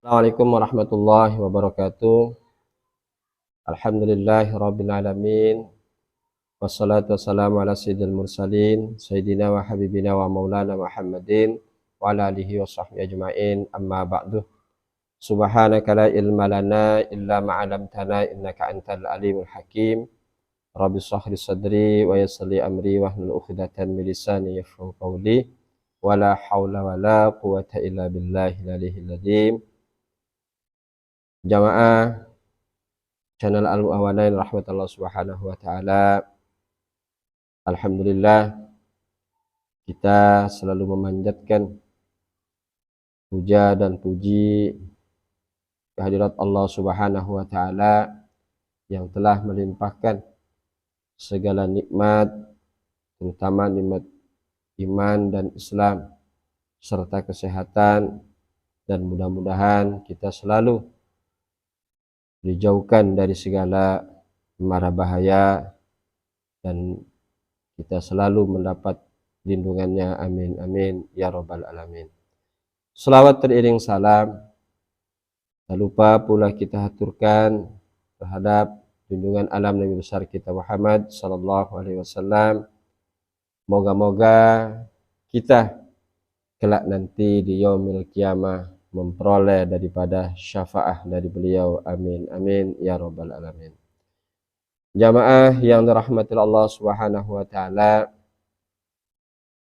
Assalamualaikum warahmatullahi wabarakatuh. Alhamdulillahirabbil alamin. Wassalatu wassalamu ala sayyidil mursalin sayyidina wa habibina wa maulana Muhammadin wa ala alihi wa sahbihi ajmain. Amma ba'du. Subhanaka la ilma lana illa ma 'allamtana innaka antal alimul hakim. Rabbi shrah li sadri wa yassir li amri wahlul 'uqdatam min lisani yafqahu qawli. Wala haula wala quwwata illa billahil aliyyil azim. Jamaah channel Al-Mu'awwanain rahmatullah subhanahu wa ta'ala. Alhamdulillah, kita selalu memanjatkan puja dan puji kehadirat Allah subhanahu wa ta'ala yang telah melimpahkan segala nikmat, terutama nikmat iman dan Islam serta kesehatan, dan mudah-mudahan kita selalu dijauhkan dari segala mara bahaya dan kita selalu mendapat lindungannya, amin amin ya rabbal alamin. Selawat teriring salam tak lupa pula kita haturkan terhadap junjungan alam Nabi besar kita Muhammad sallallahu alaihi wasallam. Moga-moga kita kelak nanti di yaumil qiyamah memperoleh daripada syafaah dari beliau, amin amin ya rabbal alamin. Jamaah yang dirahmati Allah subhanahu wa ta'ala,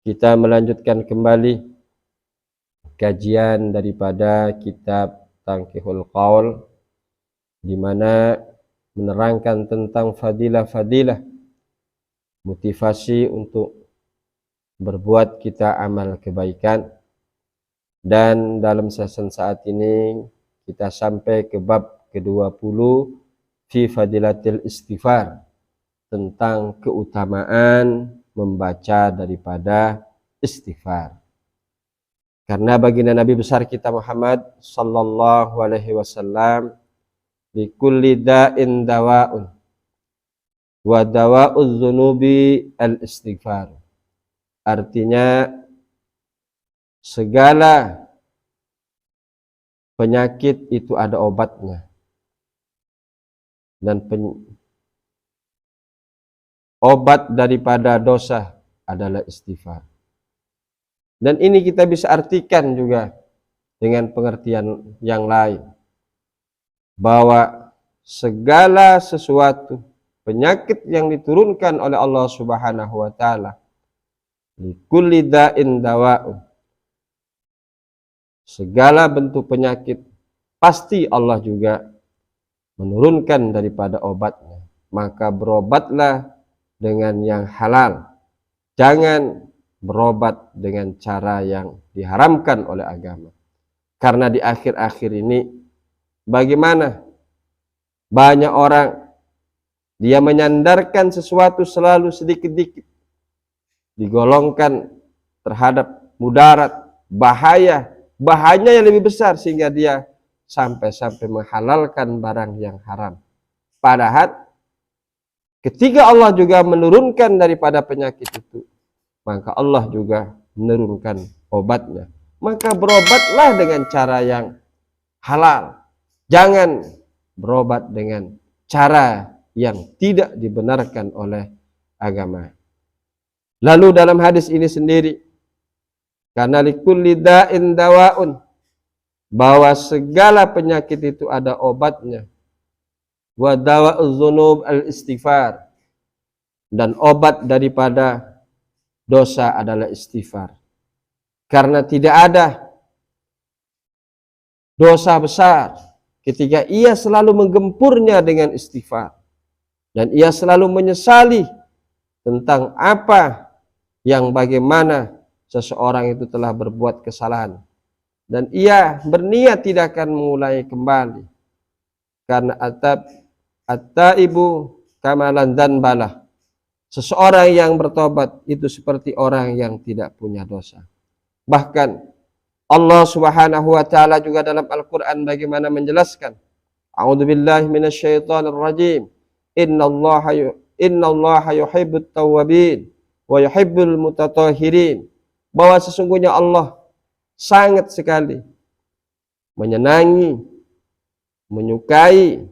kita melanjutkan kembali kajian daripada kitab Tanqihul Qaul, di mana menerangkan tentang fadilah-fadilah motivasi untuk berbuat kita amal kebaikan. Dan dalam sesi saat ini kita sampai ke bab ke-20 fi fadilatil istighfar, tentang keutamaan membaca daripada istighfar. Karena baginda Nabi besar kita Muhammad sallallahu alaihi wasallam, bi kulli da'in dawa'un wa dawa'uz dzunubi al istighfar. Artinya segala penyakit itu ada obatnya, dan obat daripada dosa adalah istighfar. Dan ini kita bisa artikan juga dengan pengertian yang lain, bahwa segala sesuatu penyakit yang diturunkan oleh Allah subhanahu wa ta'ala, likulli da'in dawa'un, segala bentuk penyakit pasti Allah juga menurunkan daripada obatnya. Maka berobatlah dengan yang halal, jangan berobat dengan cara yang diharamkan oleh agama. Karena di akhir-akhir ini bagaimana banyak orang dia menyandarkan sesuatu selalu sedikit-sedikit digolongkan terhadap mudarat, bahayanya yang lebih besar, sehingga dia sampai menghalalkan barang yang haram. Padahal ketika Allah juga menurunkan daripada penyakit itu, maka Allah juga menurunkan obatnya. Maka berobatlah dengan cara yang halal, jangan berobat dengan cara yang tidak dibenarkan oleh agama. Lalu dalam hadis ini sendiri, karena likulli da'in dawa'un, bahwa segala penyakit itu ada obatnya. Wa dawa'uz dzunub al-istighfar, dan obat daripada dosa adalah istighfar. Karena tidak ada dosa besar ketika ia selalu menggempurnya dengan istighfar, dan ia selalu menyesali tentang apa yang bagaimana seseorang itu telah berbuat kesalahan, dan ia berniat tidak akan mengulangi kembali. Karena at-taibu kamalan dzanbalah, seseorang yang bertobat itu seperti orang yang tidak punya dosa. Bahkan Allah subhanahu wa ta'ala juga dalam Al-Quran bagaimana menjelaskan, a'udzubillahi minasyaitonir rajim, innallaha yuhibbut tawwabin wa yuhibbul mutatahhirin, bahwa sesungguhnya Allah sangat sekali menyenangi, menyukai,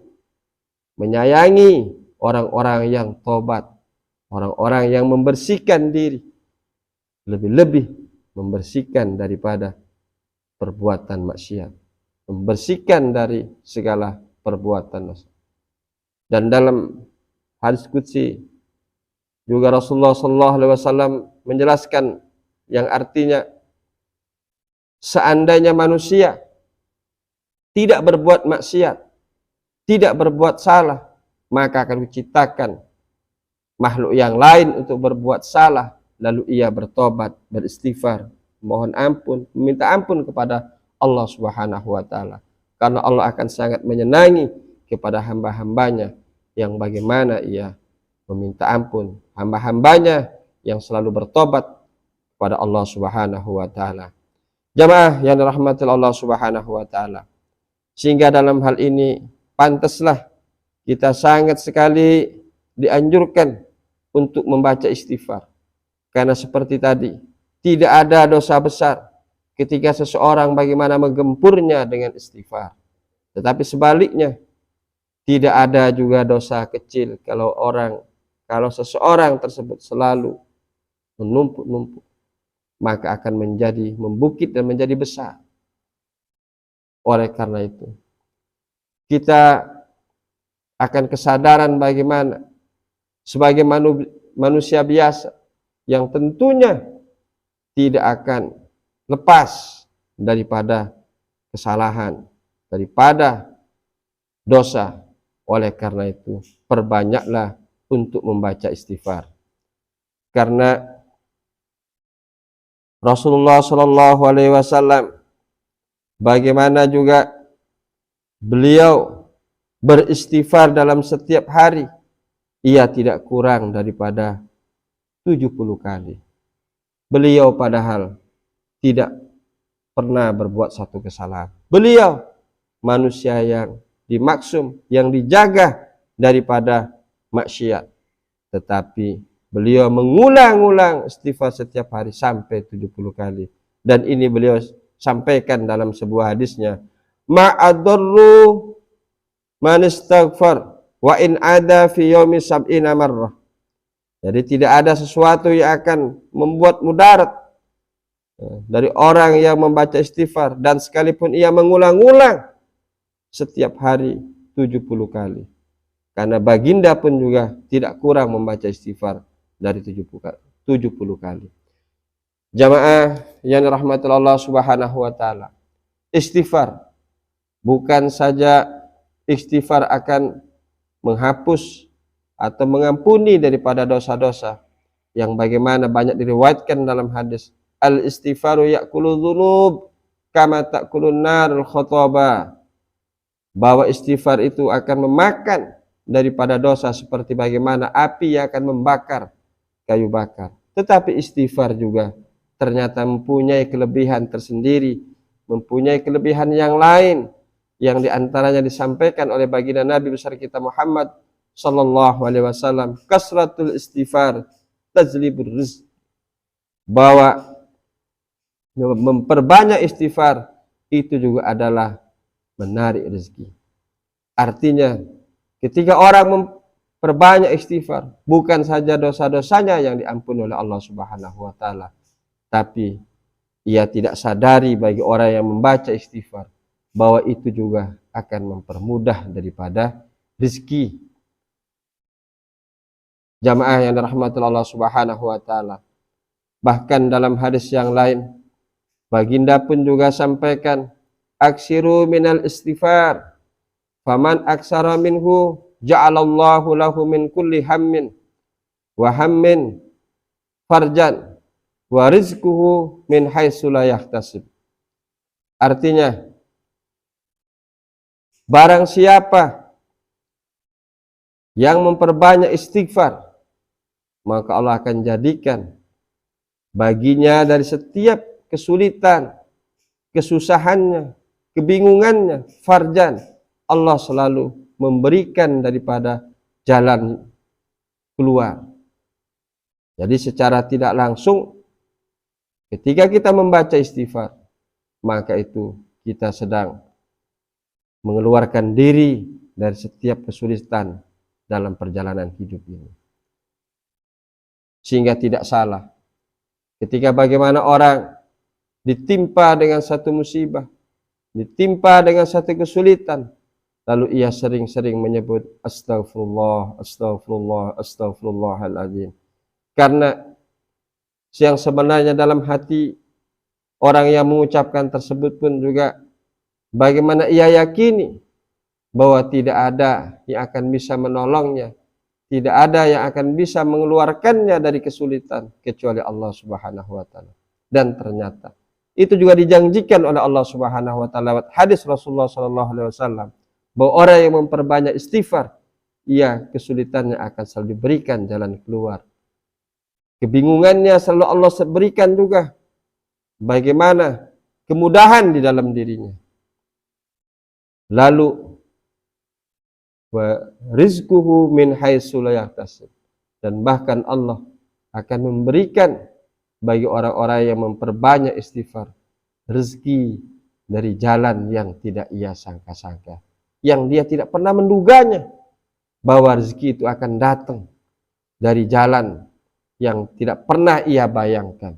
menyayangi orang-orang yang tobat, orang-orang yang membersihkan diri, lebih-lebih membersihkan daripada perbuatan maksiat, membersihkan dari segala perbuatan dosa. Dan dalam hadis qudsi juga Rasulullah SAW menjelaskan yang artinya, seandainya manusia tidak berbuat maksiat, tidak berbuat salah, maka akan diciptakan makhluk yang lain untuk berbuat salah, lalu ia bertobat, beristighfar, mohon ampun, meminta ampun kepada Allah Subhanahu wa taala. Karena Allah akan sangat menyenangi kepada hamba-hambanya yang bagaimana ia meminta ampun, hamba-hambanya yang selalu bertobat kepada Allah Subhanahu wa taala. Jamaah yang dirahmati Allah Subhanahu wa taala. Sehingga dalam hal ini pantaslah kita sangat sekali dianjurkan untuk membaca istighfar. Karena seperti tadi, tidak ada dosa besar ketika seseorang bagaimana menggempurnya dengan istighfar. Tetapi sebaliknya, tidak ada juga dosa kecil kalau seseorang tersebut selalu menumpuk-numpuk, maka akan menjadi membukit dan menjadi besar. Oleh karena itu, kita akan kesadaran bagaimana sebagai manusia biasa yang tentunya tidak akan lepas daripada kesalahan, daripada dosa. Oleh karena itu, perbanyaklah untuk membaca istighfar. Karena Rasulullah SAW bagaimana juga beliau beristighfar dalam setiap hari, ia tidak kurang daripada 70 kali. Beliau padahal tidak pernah berbuat satu kesalahan. Beliau manusia yang dimaksum, yang dijaga daripada maksiat. Tetapi beliau mengulang-ulang istighfar setiap hari sampai 70 kali. Dan ini beliau sampaikan dalam sebuah hadisnya, ma'adarru man istaghfar wa in ada fi yaumi sab'ina marrah. Jadi tidak ada sesuatu yang akan membuat mudarat dari orang yang membaca istighfar, dan sekalipun ia mengulang-ulang setiap hari 70 kali. Karena baginda pun juga tidak kurang membaca istighfar dari 70 kali. Jamaah yang dirahmati Allah Subhanahu wa taala. Istighfar bukan saja istighfar akan menghapus atau mengampuni daripada dosa-dosa yang bagaimana banyak diriwayatkan dalam hadis, al istighfaru ya'kulu dzunub kama ta'kulun narul khotaba, bahwa istighfar itu akan memakan daripada dosa seperti bagaimana api yang akan membakar kayu bakar. Tetapi istighfar juga ternyata mempunyai kelebihan tersendiri, mempunyai kelebihan yang lain, yang diantaranya disampaikan oleh baginda Nabi besar kita Muhammad sallallahu alaihi wasallam, kasratul istighfar tajlibur rizq, bahwa memperbanyak istighfar itu juga adalah menarik rezeki. Artinya ketika orang memperbanyak istighfar, bukan saja dosa-dosanya yang diampuni oleh Allah Subhanahu wa taala, tapi ia tidak sadari bagi orang yang membaca istighfar bahwa itu juga akan mempermudah daripada rezeki. Jamaah yang dirahmati Allah Subhanahu wa taala. Bahkan dalam hadis yang lain, baginda pun juga sampaikan, aksiru minal istighfar, faman aksara minhu ja'alallahu lahu min kulli hammin wa hammin farjan wa rizquhu min haitsu la yahtasib. Artinya, barang siapa yang memperbanyak istighfar, maka Allah akan jadikan baginya dari setiap kesulitan, kesusahannya, kebingungannya, farjan, Allah selalu memberikan daripada jalan keluar. Jadi secara tidak langsung ketika kita membaca istighfar, maka itu kita sedang mengeluarkan diri dari setiap kesulitan dalam perjalanan hidup ini. Sehingga tidak salah ketika bagaimana orang ditimpa dengan satu musibah, ditimpa dengan satu kesulitan, lalu ia sering-sering menyebut astagfirullah, astagfirullah, astagfirullahaladzim. Karena yang sebenarnya dalam hati orang yang mengucapkan tersebut pun juga bagaimana ia yakini bahwa tidak ada yang akan bisa menolongnya, tidak ada yang akan bisa mengeluarkannya dari kesulitan kecuali Allah Subhanahu wa taala. Dan ternyata itu juga dijanjikan oleh Allah Subhanahu wa taala lewat hadis Rasulullah sallallahu alaihi wasallam bahwa orang yang memperbanyak istighfar, ia kesulitannya akan selalu diberikan jalan keluar. Kebingungannya selalu Allah berikan juga bagaimana kemudahan di dalam dirinya. Lalu wa rizquhu min haitsu la yahtasib, dan bahkan Allah akan memberikan bagi orang-orang yang memperbanyak istighfar rezeki dari jalan yang tidak ia sangka-sangka, yang dia tidak pernah menduganya bahwa rezeki itu akan datang dari jalan yang tidak pernah ia bayangkan.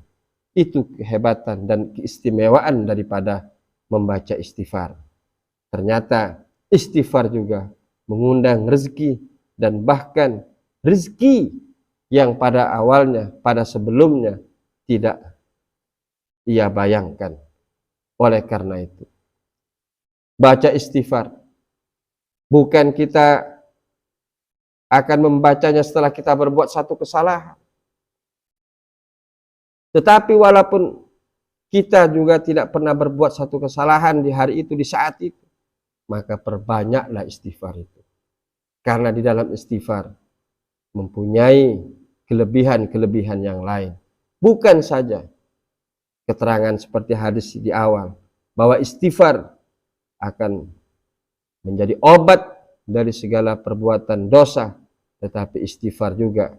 Itu kehebatan dan keistimewaan daripada membaca istighfar. Ternyata istighfar juga mengundang rezeki, dan bahkan rezeki yang pada awalnya, pada sebelumnya tidak ia bayangkan. Oleh karena itu, baca istighfar bukan kita akan membacanya setelah kita berbuat satu kesalahan. Tetapi walaupun kita juga tidak pernah berbuat satu kesalahan di hari itu, di saat itu, maka perbanyaklah istighfar itu. Karena di dalam istighfar mempunyai kelebihan-kelebihan yang lain. Bukan saja keterangan seperti hadis di awal, bahwa istighfar akan menjadi obat dari segala perbuatan dosa, tetapi istighfar juga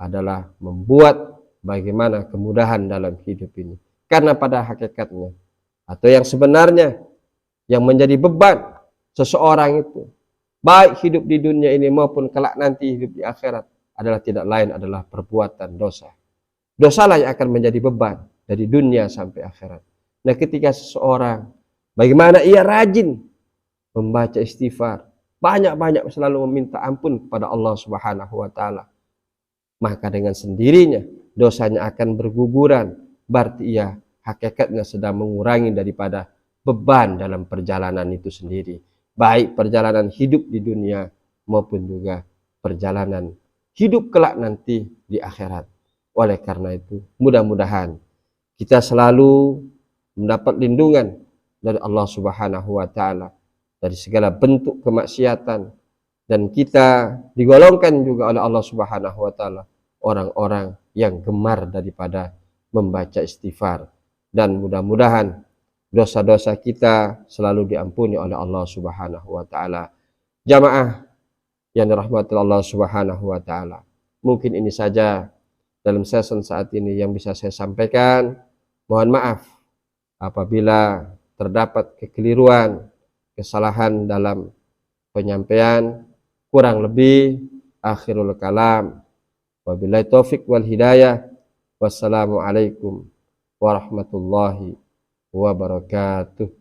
adalah membuat bagaimana kemudahan dalam hidup ini. Karena pada hakikatnya, atau yang sebenarnya, yang menjadi beban seseorang itu, baik hidup di dunia ini maupun kelak nanti hidup di akhirat, adalah tidak lain adalah perbuatan dosa. Dosalah yang akan menjadi beban dari dunia sampai akhirat. Nah, ketika seseorang bagaimana ia rajin membaca istighfar, banyak-banyak selalu meminta ampun kepada Allah Subhanahu wa taala, maka dengan sendirinya dosanya akan berguguran. Berarti ia hakikatnya sedang mengurangi daripada beban dalam perjalanan itu sendiri, baik perjalanan hidup di dunia maupun juga perjalanan hidup kelak nanti di akhirat. Oleh karena itu, mudah-mudahan kita selalu mendapat lindungan dari Allah Subhanahu wa taala dari segala bentuk kemaksiatan, dan kita digolongkan juga oleh Allah Subhanahu wa taala orang-orang yang gemar daripada membaca istighfar, dan mudah-mudahan dosa-dosa kita selalu diampuni oleh Allah Subhanahu wa taala. Jamaah yang dirahmati Allah Subhanahu wa taala, mungkin ini saja dalam session saat ini yang bisa saya sampaikan. Mohon maaf apabila terdapat kekeliruan, kesalahan dalam penyampaian. Kurang lebih akhirul kalam. Wabillahi taufik wal hidayah. Wassalamualaikum warahmatullahi wabarakatuh.